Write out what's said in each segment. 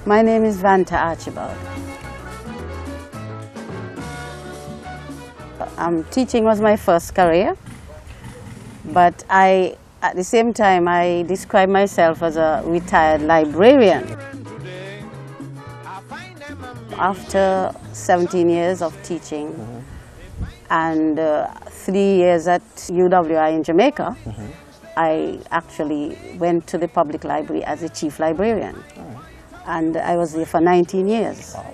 My name is Vanta Archibald. Teaching was my first career, but at the same time, I describe myself as a retired librarian. After 17 years of teaching and 3 years at UWI in Jamaica, I actually went to the public library as a chief librarian. And I was there for 19 years. Wow.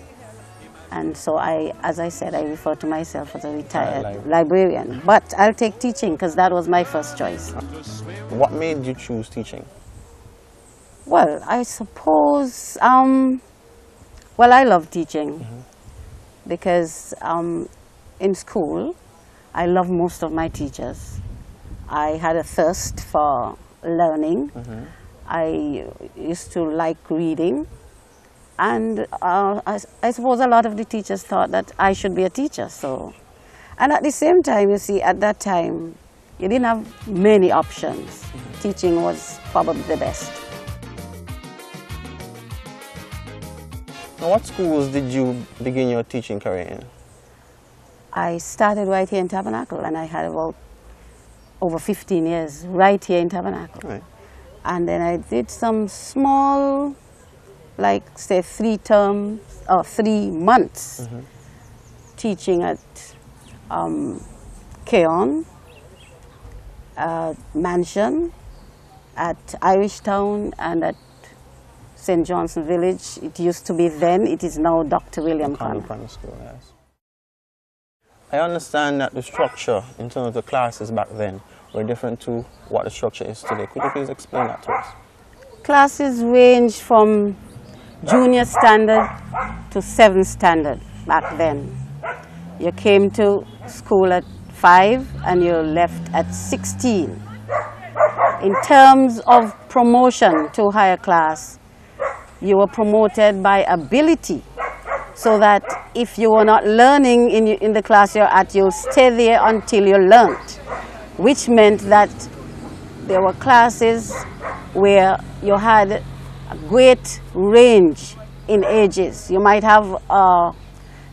And so as I said, I refer to myself as a retired librarian. But I'll take teaching because that was my first choice. What made you choose teaching? Well, I suppose, well, I love teaching because in school, I love most of my teachers. I had a thirst for learning. I used to like reading. And I suppose a lot of the teachers thought that I should be a teacher. So, and at the same time, you see, at that time, you didn't have many options. Teaching was probably the best. Now, what schools did you begin your teaching career in? I started right here in Tabernacle, and I had about over 15 years right here in Tabernacle. Right. And then I did some small, like say 3 terms or 3 months teaching at Keon, Mansion, at Irish Town, and at St. Johnson Village. It used to be then, it is now Dr. William Connor. School, yes. I understand that the structure in terms of the classes back then were different to what the structure is today. Could you please explain that to us? Classes range from junior standard to 7th standard back then. You came to school at 5 and you left at 16. In terms of promotion to higher class, you were promoted by ability, so that if you were not learning in the class you're at, you'll stay there until you learned, which meant that there were classes where you had a great range in ages. You might have a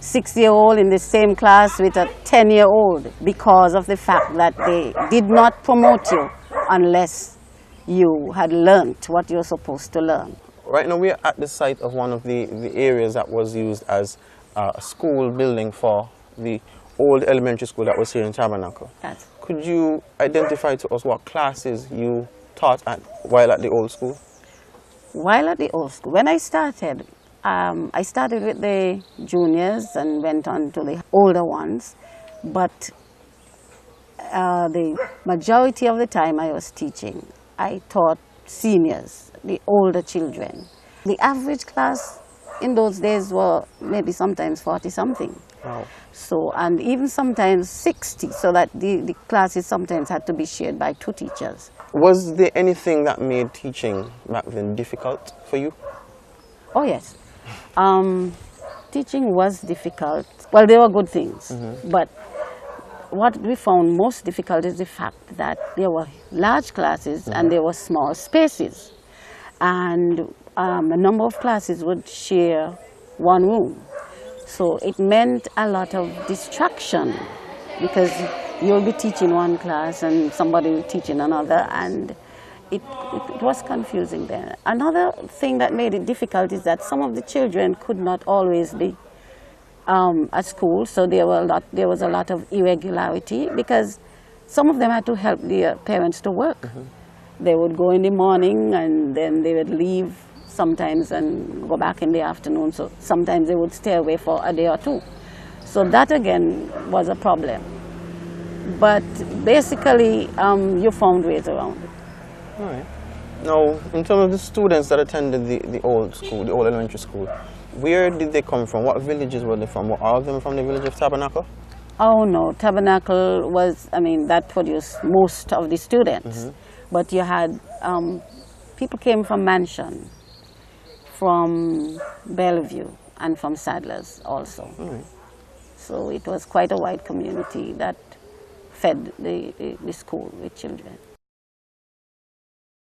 6-year-old in the same class with a 10-year-old because of the fact that they did not promote you unless you had learned what you're supposed to learn. Right now we're at the site of one of the areas that was used as a school building for the old elementary school that was here in Tabernacle. Yes. Could you identify to us what classes you taught while at the old school? While at the old school, when I started with the juniors and went on to the older ones, but the majority of the time I was teaching, I taught seniors, the older children. The average class in those days were maybe sometimes 40-something. Wow. So, and even sometimes 60, so that the classes sometimes had to be shared by 2 teachers. Was there anything that made teaching back then difficult for you? Oh yes. Teaching was difficult. Well, there were good things, but what we found most difficult is the fact that there were large classes and there were small spaces. And a number of classes would share one room. So it meant a lot of distraction, because you'll be teaching one class and somebody will teach in another, and it was confusing then. Another thing that made it difficult is that some of the children could not always be at school, so there was a lot of irregularity, because some of them had to help their parents to work. They would go in the morning and then they would leave sometimes and go back in the afternoon, so sometimes they would stay away for a day or 2. So that again was a problem. But basically you found ways around it. All right. Now, in terms of the students that attended the old school, the old elementary school, where did they come from? What villages were they from? Were all of them from the village of Tabernacle? Oh no, Tabernacle was, I mean, that produced most of the students. But you had, people came from Mansion, from Bellevue, and from Sadlers also. So it was quite a wide community that fed the school with children.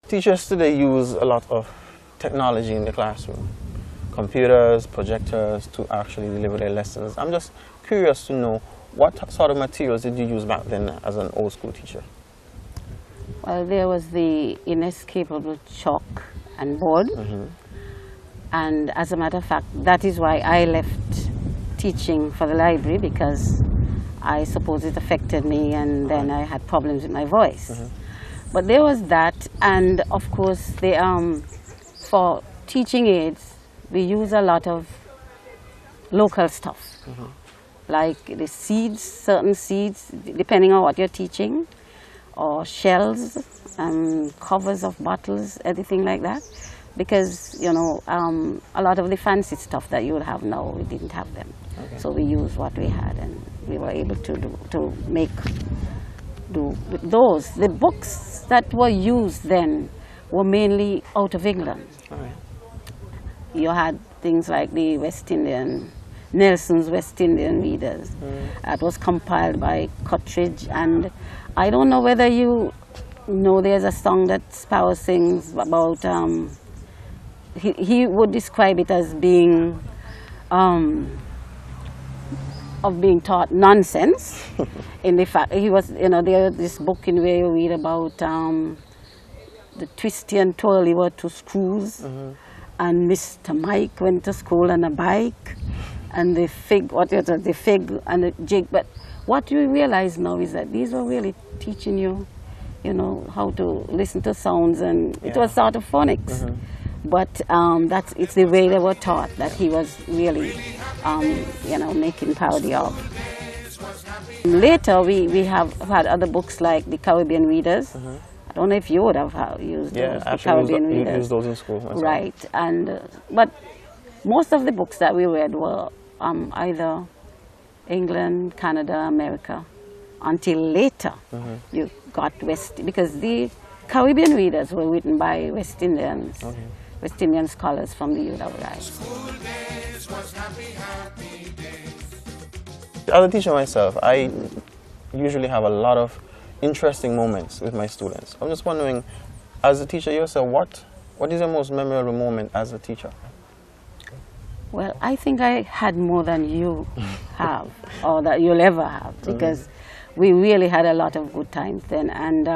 Teachers today use a lot of technology in the classroom. computers, projectors to actually deliver their lessons. I'm just curious to know, what sort of materials did you use back then as an old school teacher? Well, there was the inescapable chalk and board. And as a matter of fact, that is why I left teaching for the library, because I suppose it affected me, and then I had problems with my voice. But there was that, and of course, for teaching aids, we use a lot of local stuff, like the seeds, certain seeds, depending on what you're teaching, or shells and covers of bottles, anything like that. Because, you know, a lot of the fancy stuff that you would have now, we didn't have them. So we used what we had, and we were able to do with those. The books that were used then were mainly out of England. You had things like the West Indian, Nelson's West Indian Readers. That was compiled by Cottridge, and I don't know whether you know, there's a song that Sparrow sings about, he would describe it as being, of being taught nonsense. In the fact, he was, you know, there's this book in where you read about the twisty and twirly were two screws, and Mr. Mike went to school on a bike, and the fig, the fig and the jig. But what you realize now is that these were really teaching you, you know, how to listen to sounds, and it was sort of phonics. But it's the way they were taught that he was really, you know, making parody of. Later, we have had other books like the Caribbean Readers. I don't know if you would have used those, the Caribbean Readers. Used those in school. Right, and but most of the books that we read were either England, Canada, America, until later you got because the Caribbean Readers were written by West Indians. West Indian scholars from the UWI. As a teacher myself, I usually have a lot of interesting moments with my students. I'm just wondering, as a teacher yourself, what is your most memorable moment as a teacher? Well, I think I had more than you have, or that you'll ever have, because we really had a lot of good times then. And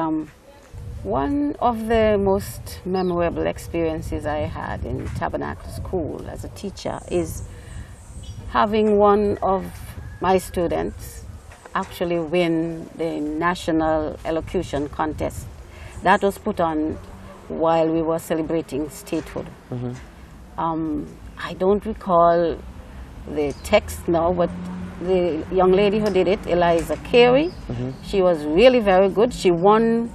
one of the most memorable experiences I had in Tabernacle School as a teacher is having one of my students actually win the national elocution contest. That was put on while we were celebrating statehood. I don't recall the text now, but the young lady who did it, Eliza Carey, she was really very good. She won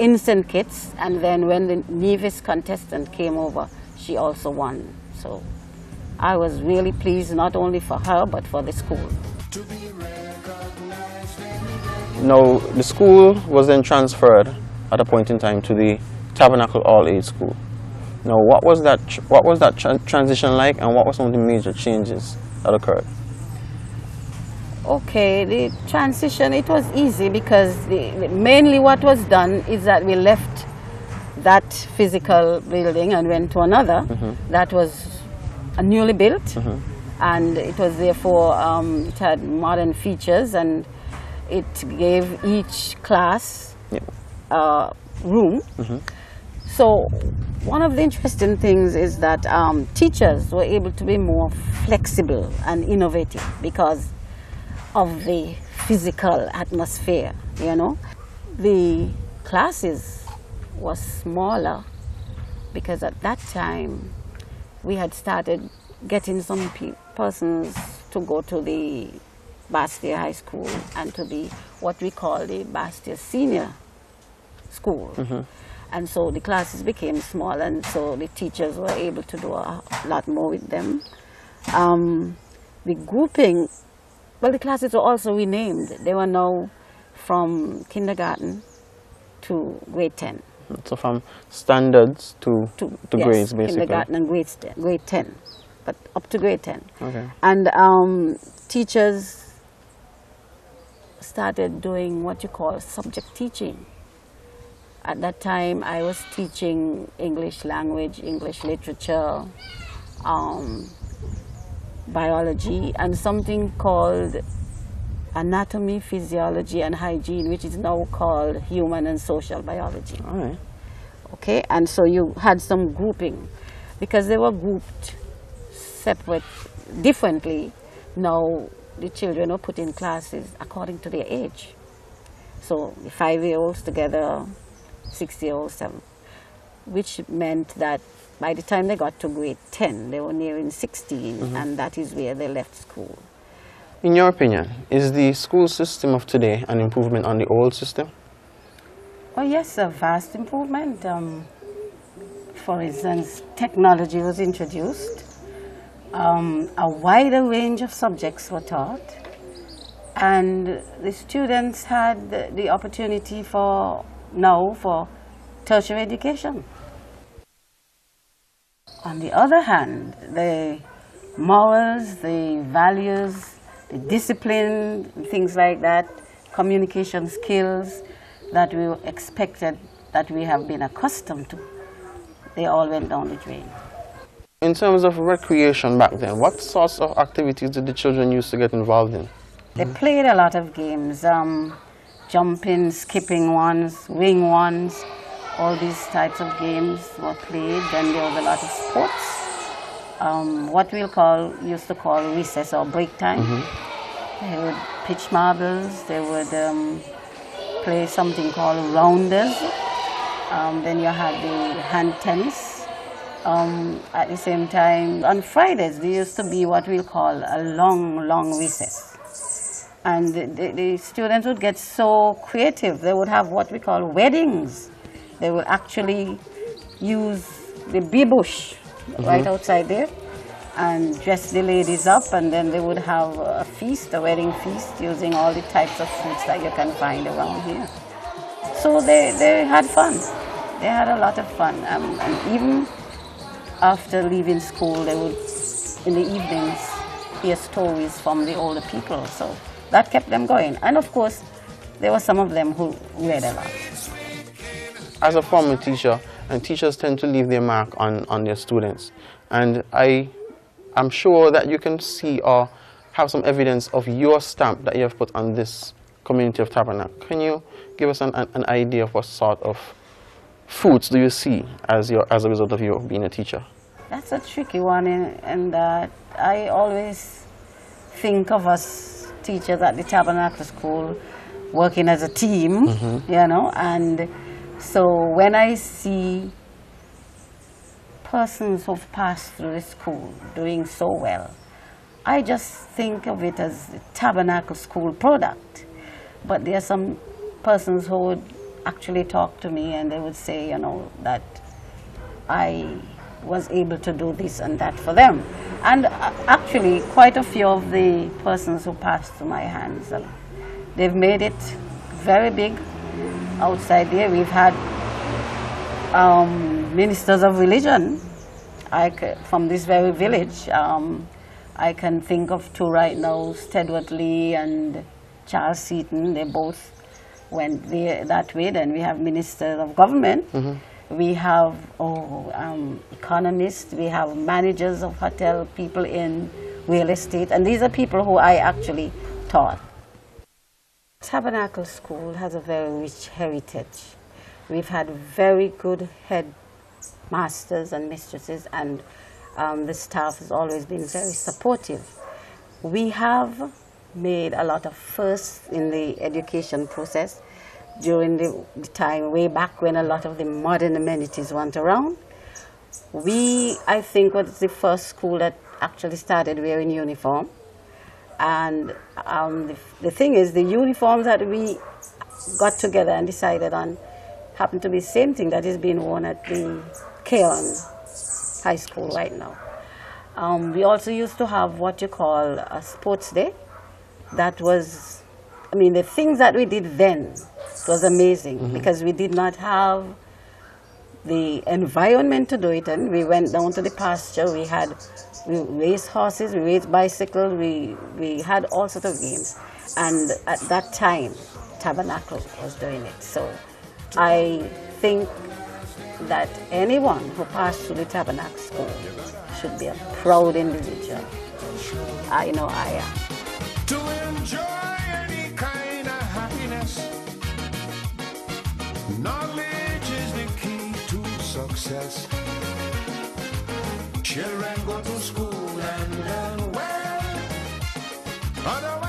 in St. Kitts, and then when the Nevis contestant came over, she also won. So I was really pleased, not only for her, but for the school. Now, the school was then transferred at a point in time to the Tabernacle All-Age School. Now, what was that transition like, and what were some of the major changes that occurred? Okay, the transition, it was easy because mainly what was done is that we left that physical building and went to another that was newly built, and it was therefore, it had modern features, and it gave each class a room. So one of the interesting things is that teachers were able to be more flexible and innovative because of the physical atmosphere, you know. The classes were smaller because at that time we had started getting some persons to go to the Bastia High School and to the what we call the Bastia Senior School. And so the classes became small, and so the teachers were able to do a lot more with them. The grouping, well, the classes were also renamed. They were now from kindergarten to grade 10. So from standards to grades, basically. Kindergarten and grade 10, but up to grade 10. Okay. And teachers started doing what you call subject teaching. At that time, I was teaching English language, English literature, biology, and something called anatomy, physiology, and hygiene, which is now called human and social biology. All right. Okay, and so you had some grouping because they were grouped separate, differently. Now the children are put in classes according to their age. So the 5-year-olds together, 6-year-olds, 7, which meant that by the time they got to grade 10, they were nearing 16, and that is where they left school. In your opinion, is the school system of today an improvement on the old system? Oh yes, a vast improvement. For instance, technology was introduced. A wider range of subjects were taught, and the students had the opportunity for tertiary education. On the other hand, the morals, the values, the discipline, things like that, communication skills that we expected, that we have been accustomed to, they all went down the drain. In terms of recreation back then, what sorts of activities did the children used to get involved in? They played a lot of games, jumping, skipping ones, wing ones, all these types of games were played. Then there was a lot of sports, what we used to call recess or break time. They would pitch marbles, they would play something called rounders. Then you had the hand tennis. At the same time, on Fridays, there used to be what we'll call a long recess. And the students would get so creative. They would have what we call weddings. They would actually use the bee bush right outside there and dress the ladies up, and then they would have a feast, a wedding feast, using all the types of fruits that you can find around here. So they had fun. They had a lot of fun. And even after leaving school, they would, in the evenings, hear stories from the older people. So that kept them going. And of course, there were some of them who read a lot. As a former teacher, and teachers tend to leave their mark on their students. And I'm sure that you can see or have some evidence of your stamp that you have put on this community of Tabernacle. Can you give us an idea of what sort of fruits do you see as a result of you being a teacher? That's a tricky one, in that I always think of us teachers at the Tabernacle School working as a team, you know, and so when I see persons who've passed through the school doing so well, I just think of it as the Tabernacle School product. But there are some persons who would actually talk to me and they would say, you know, that I was able to do this and that for them. And actually, quite a few of the persons who passed through my hands, they've made it very big outside there. We've had ministers of religion from this very village. I can think of two right now, Stedworth Lee and Charles Seaton. They both went that way. Then we have ministers of government. We have economists. We have managers of hotel, people in real estate. And these are people who I actually taught. Tabernacle School has a very rich heritage. We've had very good headmasters and mistresses, and the staff has always been very supportive. We have made a lot of firsts in the education process during the time way back when a lot of the modern amenities weren't around. I think, was the first school that actually started wearing uniform. And the thing is, the uniforms that we got together and decided on happen to be the same thing that is being worn at the Keon High School right now. We also used to have what you call a sports day. That was, I mean, the things that we did then was amazing because we did not have the environment to do it, and we went down to the pasture. We raced horses, we raced bicycles, we had all sorts of games. And at that time, Tabernacle was doing it. So I think that anyone who passed through the Tabernacle School should be a proud individual. I know I am. To enjoy any kind of happiness, knowledge is the key to success. Children go to school and learn well. Otherwise